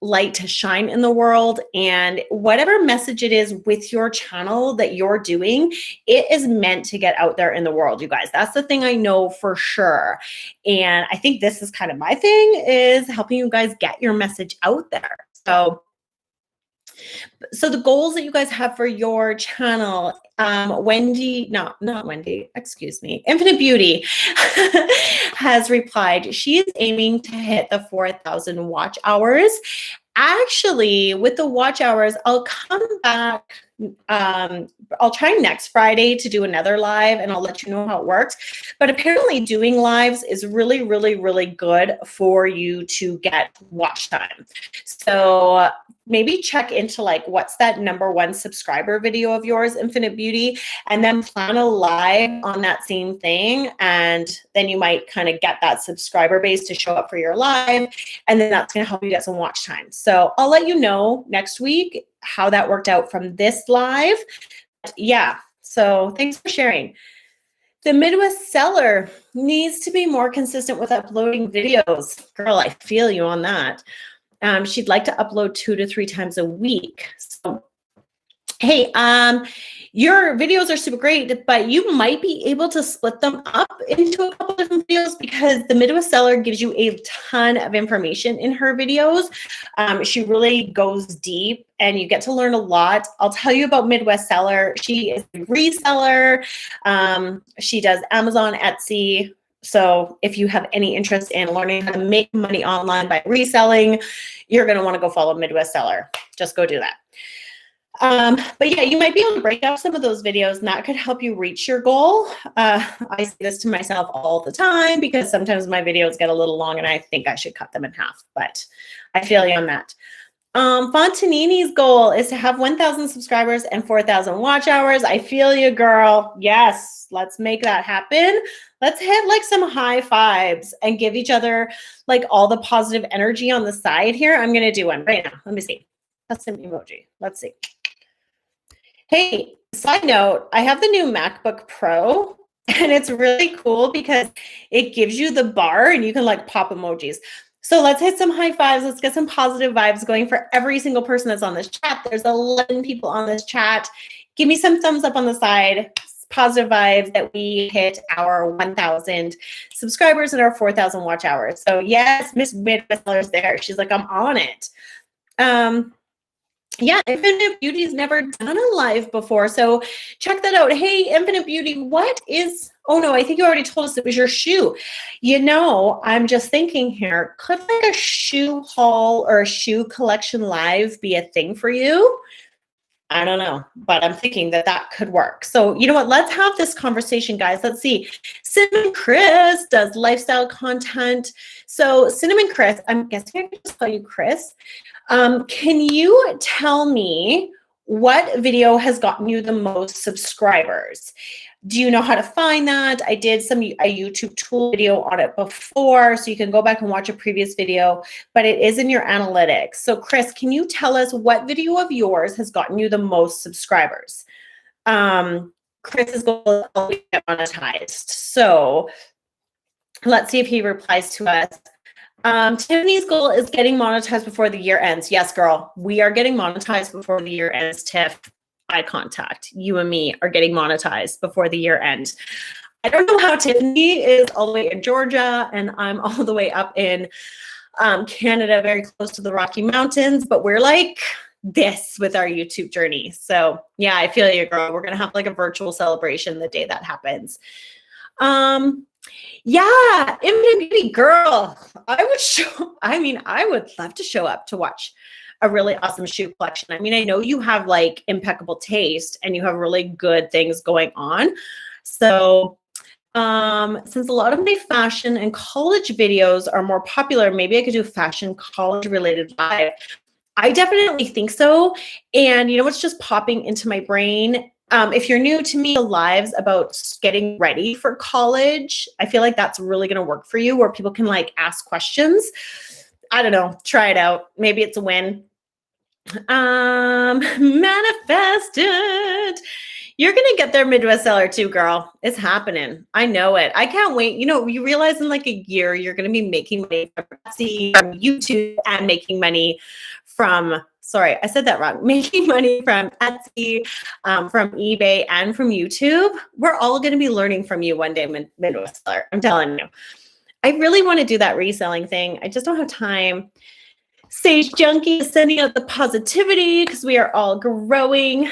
light to shine in the world, and whatever message it is with your channel that you're doing, it is meant to get out there in the world, you guys. That's the thing I know for sure. And I think this is kind of my thing, is helping you guys get your message out there. So the goals that you guys have for your channel, not Wendy, excuse me, Infinite Beauty has replied, she is aiming to hit the 4,000 watch hours. Actually, with the watch hours, I'll come back. I'll try next Friday to do another live and I'll let you know how it works. But apparently doing lives is really, really, really good for you to get watch time. So maybe check into like, what's that #1 subscriber video of yours, Infinite Beauty, and then plan a live on that same thing. And then you might kind of get that subscriber base to show up for your live. And then that's going to help you get some watch time. So I'll let you know next week how that worked out from this live. Yeah. So thanks for sharing. The Midwest seller needs to be more consistent with uploading videos. Girl, I feel you on that. She'd like to upload 2 to 3 times a week. So, hey, your videos are super great, but you might be able to split them up into a couple different videos because the Midwest seller gives you a ton of information in her videos. She really goes deep and you get to learn a lot. I'll tell you about Midwest seller. She is a reseller. She does Amazon, Etsy. So if you have any interest in learning how to make money online by reselling, you're going to want to go follow Midwest seller. Just go do that. But yeah, you might be able to break up some of those videos and that could help you reach your goal. I say this to myself all the time because sometimes my videos get a little long and I think I should cut them in half, but I feel you on that. Fontanini's goal is to have 1,000 subscribers and 4,000 watch hours. I feel you, girl. Yes, let's make that happen. Let's hit like some high fives and give each other like all the positive energy on the side here. I'm going to do one right now. Let me see. That's an emoji. Let's see. Hey, side note, I have the new MacBook Pro and it's really cool because it gives you the bar and you can like pop emojis. So let's hit some high fives. Let's get some positive vibes going for every single person that's on this chat. There's 11 people on this chat. Give me some thumbs up on the side. Positive vibes that we hit our 1,000 subscribers and our 4,000 watch hours. So yes, Miss Midwest Seller's there. She's like, I'm on it. Yeah, Infinite Beauty's never done a live before, so check that out. Hey, Infinite Beauty, what is, oh no, I think you already told us it was your shoe. You know, I'm just thinking here, could like a shoe haul or a shoe collection live be a thing for you? I don't know, but I'm thinking that that could work. So you know what, let's have this conversation, guys. Let's see. Cinnamon Chris does lifestyle content. So Cinnamon Chris, I'm guessing I could just call you Chris. Can you tell me what video has gotten you the most subscribers? Do you know how to find that? I did a YouTube tool video on it before, so you can go back and watch a previous video, but it is in your analytics. So Chris, can you tell us what video of yours has gotten you the most subscribers? Chris's goal is always to get monetized. So let's see if he replies to us. Tiffany's goal is getting monetized before the year ends. Yes, girl, we are getting monetized before the year ends, Tiff. Eye contact. You and me are getting monetized before the year end. I don't know how Tiffany is all the way in Georgia and I'm all the way up in Canada, very close to the Rocky Mountains, but we're like this with our YouTube journey. So yeah, I feel you, girl. We're going to have like a virtual celebration the day that happens. Yeah, Infinite Beauty, girl. I would love to show up to watch a really awesome shoe collection. I mean, I know you have like impeccable taste and you have really good things going on. So since a lot of my fashion and college videos are more popular, maybe I could do a fashion college related live. I definitely think so. And you know what's just popping into my brain? If you're new to me, lives about getting ready for college, I feel like that's really going to work for you, where people can like ask questions. I don't know. Try it out. Maybe it's a win. Manifest it. You're going to get their Midwest seller too, girl. It's happening. I know it. I can't wait. You know, you realize in like a year, you're going to be making money from Etsy, from YouTube, and making money from, sorry, I said that wrong. Making money from Etsy, from eBay, and from YouTube. We're all going to be learning from you one day, Midwest seller. I'm telling you. I really want to do that reselling thing. I just don't have time. Sage Junkie is sending out the positivity because we are all growing.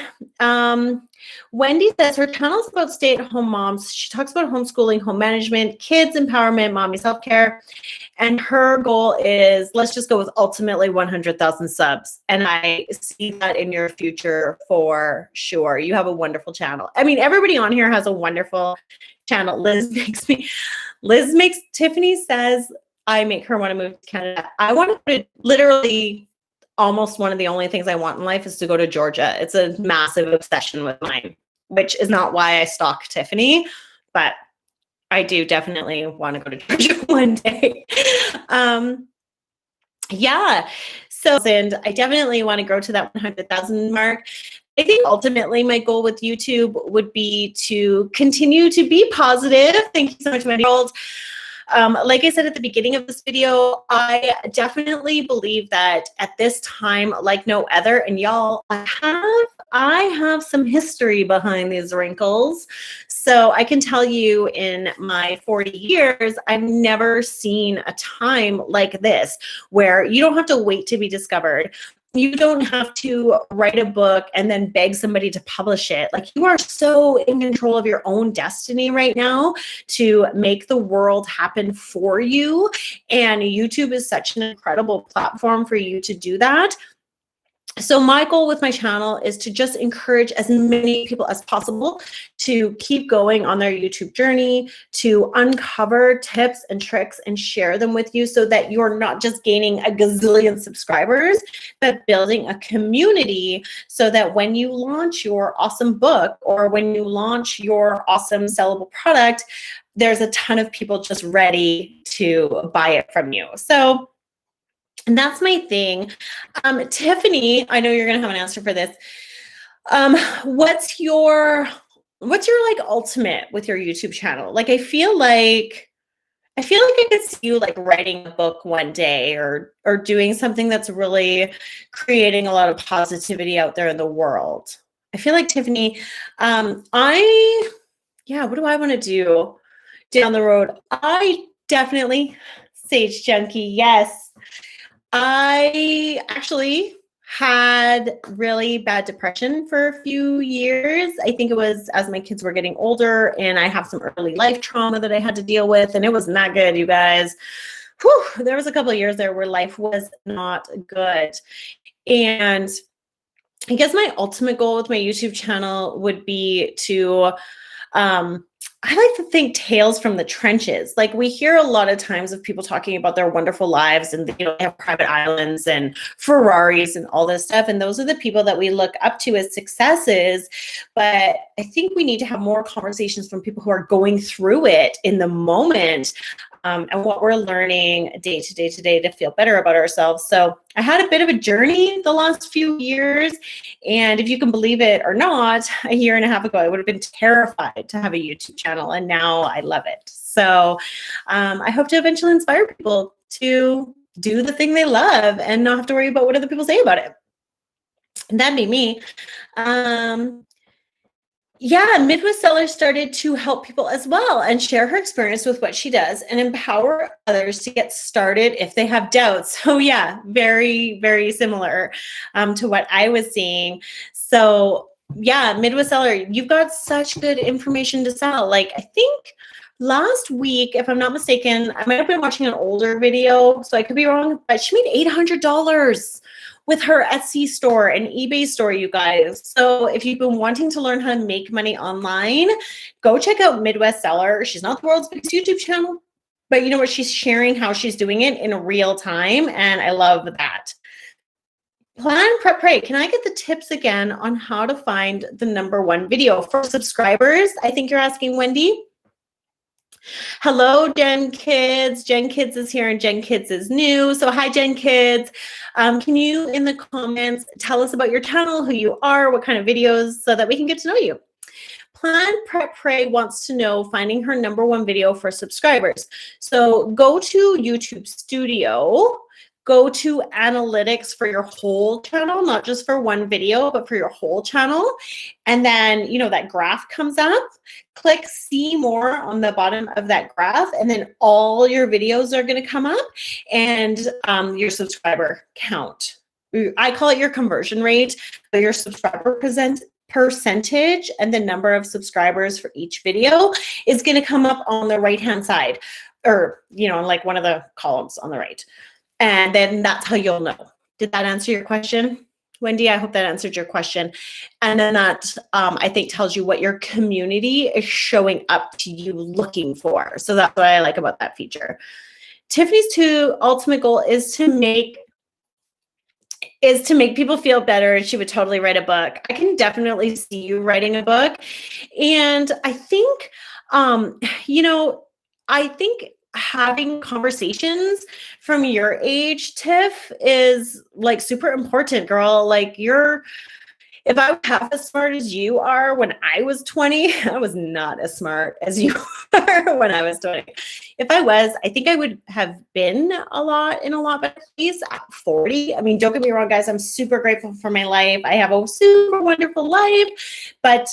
Wendy says her channel is about stay-at-home moms. She talks about homeschooling, home management, kids empowerment, mommy self-care. And her goal is, let's just go with ultimately 100,000 subs. And I see that in your future for sure. You have a wonderful channel. I mean, everybody on here has a wonderful channel. Tiffany says, I make her want to move to Canada. I want to literally almost one of the only things I want in life is to go to Georgia. It's a massive obsession with mine, which is not why I stalk Tiffany, but I do definitely want to go to Georgia one day. Yeah. So, and I definitely want to grow to that 100,000 mark. I think ultimately my goal with YouTube would be to continue to be positive. Thank you so much, my world. Like I said at the beginning of this video, I definitely believe that at this time, like no other, and y'all, I have some history behind these wrinkles. So I can tell you in my 40 years, I've never seen a time like this where you don't have to wait to be discovered. You don't have to write a book and then beg somebody to publish it. Like, you are so in control of your own destiny right now to make the world happen for you. And YouTube is such an incredible platform for you to do that. So my goal with my channel is to just encourage as many people as possible to keep going on their YouTube journey, to uncover tips and tricks and share them with you so that you're not just gaining a gazillion subscribers, but building a community so that when you launch your awesome book or when you launch your awesome sellable product, there's a ton of people just ready to buy it from you. So, and that's my thing. Tiffany, I know you're going to have an answer for this. What's your like ultimate with your YouTube channel? Like, I feel like I could see you like writing a book one day or doing something that's really creating a lot of positivity out there in the world. I feel like Tiffany, what do I want to do down the road? I definitely, Sage Junkie, yes. I actually had really bad depression for a few years. I think it was as my kids were getting older, and I have some early life trauma that I had to deal with, and it was not good, you guys. Whew, there was a couple of years there where life was not good. And I guess my ultimate goal with my YouTube channel would be to I like to think tales from the trenches. Like we hear a lot of times of people talking about their wonderful lives and they have private islands and Ferraris and all this stuff. And those are the people that we look up to as successes. But I think we need to have more conversations from people who are going through it in the moment. And what we're learning day to day to feel better about ourselves. So I had a bit of a journey the last few years. And if you can believe it or not, a year and a half ago, I would have been terrified to have a YouTube channel. And now I love it. So I hope to eventually inspire people to do the thing they love and not have to worry about what other people say about it. And that'd be me. Yeah, Midwest Seller started to help people as well and share her experience with what she does and empower others to get started if they have doubts. So yeah, very, very similar to what I was seeing. So yeah, Midwest Seller, you've got such good information to sell. Like I think last week, if I'm not mistaken, I might have been watching an older video, so I could be wrong, but she made $800 with her Etsy store and eBay store, you guys. So if you've been wanting to learn how to make money online, go check out Midwest Seller. She's not the world's biggest YouTube channel, but you know what? She's sharing how she's doing it in real time, and I love that. Plan, prep, pray. Can I get the tips again on how to find the #1 video for subscribers? I think you're asking, Wendy. Hello, Gen Kids. Gen Kids is here and Gen Kids is new. So hi, Gen Kids. Can you, in the comments, tell us about your channel, who you are, what kind of videos, so that we can get to know you? Plan, Prep, Pray wants to know finding her #1 video for subscribers. So go to YouTube Studio. Go to analytics for your whole channel, not just for one video, but for your whole channel. And then, you know, that graph comes up. Click see more on the bottom of that graph, and then all your videos are going to come up and your subscriber count. I call it your conversion rate, but your subscriber percentage and the number of subscribers for each video is going to come up on the right-hand side, or, you know, like one of the columns on the right. And then that's how you'll know. Did that answer your question, Wendy? I hope that answered your question. And then that, I think, tells you what your community is showing up to you looking for. So that's what I like about that feature. Tiffany's ultimate goal is to make people feel better. She would totally write a book. I can definitely see you writing a book. And I think, you know, I think having conversations from your age, Tiff, is like super important, girl. Like if I was half as smart as you are when I was 20, I was not as smart as you are when I was 20. If I was, I think I would have been in a lot better place at 40. I mean, don't get me wrong, guys. I'm super grateful for my life. I have a super wonderful life. But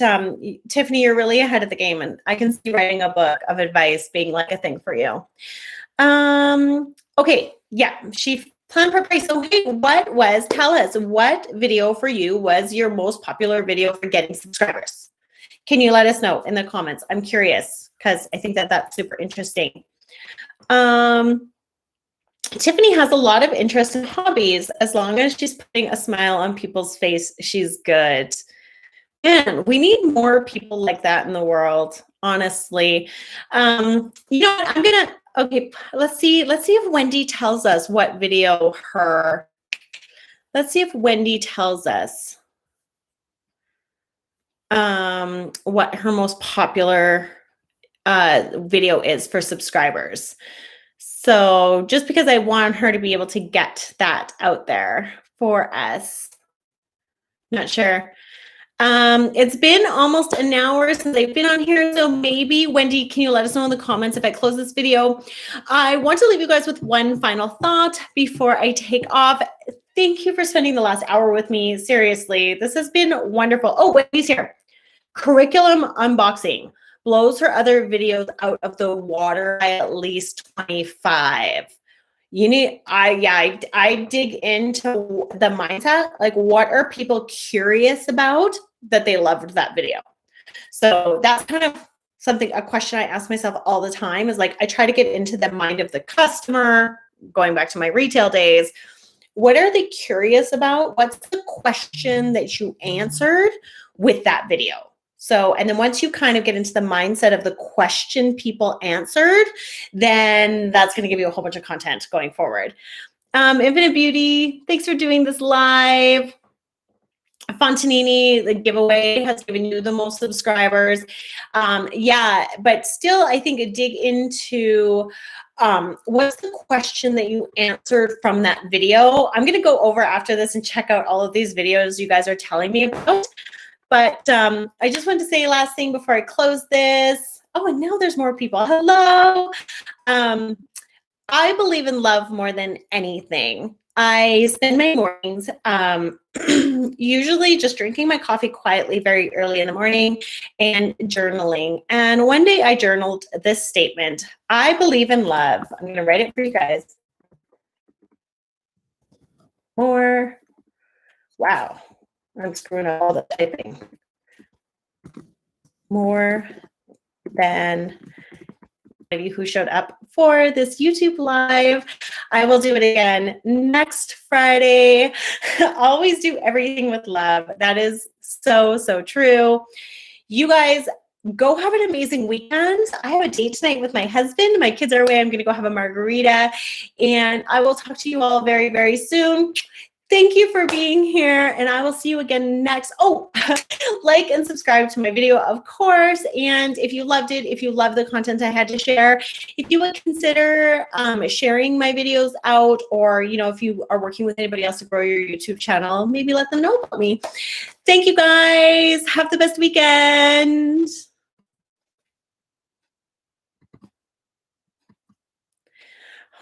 Tiffany, you're really ahead of the game. And I can see writing a book of advice being like a thing for you. Okay. Yeah. Plan, prepare. So tell us what video for you was your most popular video for getting subscribers? Can you let us know in the comments? I'm curious because I think that's super interesting. Tiffany has a lot of interest in hobbies. As long as she's putting a smile on people's face, she's good. Man, we need more people like that in the world, honestly. You know what? Okay, let's see if Wendy tells us what video let's see if Wendy tells us what her most popular video is for subscribers. So just because I want her to be able to get that out there for us. Not sure. It's been almost an hour since I've been on here, so maybe, Wendy, can you let us know in the comments if I close this video? I want to leave you guys with one final thought before I take off. Thank you for spending the last hour with me. Seriously, this has been wonderful. Oh, Wendy's here. Curriculum unboxing blows her other videos out of the water by at least 25. I dig into the mindset, like what are people curious about that they loved that video. So that's kind of a question I ask myself all the time, is like, I try to get into the mind of the customer, going back to my retail days. What are they curious about? What's the question that you answered with that video? So, and then once you kind of get into the mindset of the question people answered, then that's going to give you a whole bunch of content going forward. Infinite Beauty, thanks for doing this live. Fontanini, the giveaway has given you the most subscribers. Yeah, but still, I think dig into what's the question that you answered from that video. I'm going to go over after this and check out all of these videos you guys are telling me about. But I just wanted to say last thing before I close this. Oh, and now there's more people. Hello. I believe in love more than anything. I spend my mornings usually just drinking my coffee quietly very early in the morning and journaling. And one day I journaled this statement: I believe in love. I'm going to write it for you guys. More. Wow. I'm screwing up all the typing. More than of you who showed up for this YouTube live. I will do it again next Friday. Always do everything with love. That is so, so true. You guys go have an amazing weekend. I have a date tonight with my husband. My kids are away. I'm going to go have a margarita, and I will talk to you all very, very soon. Thank you for being here, and I will see you again next. Oh, like and subscribe to my video, of course. And if you loved it, if you love the content I had to share, if you would consider sharing my videos out, or, you know, if you are working with anybody else to grow your YouTube channel, maybe let them know about me. Thank you, guys. Have the best weekend.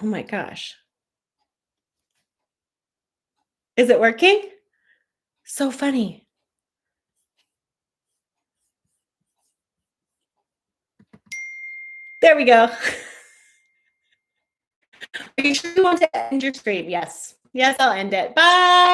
Oh my gosh. Is it working? So funny. There we go. Are you sure you want to end your stream? Yes. Yes, I'll end it. Bye.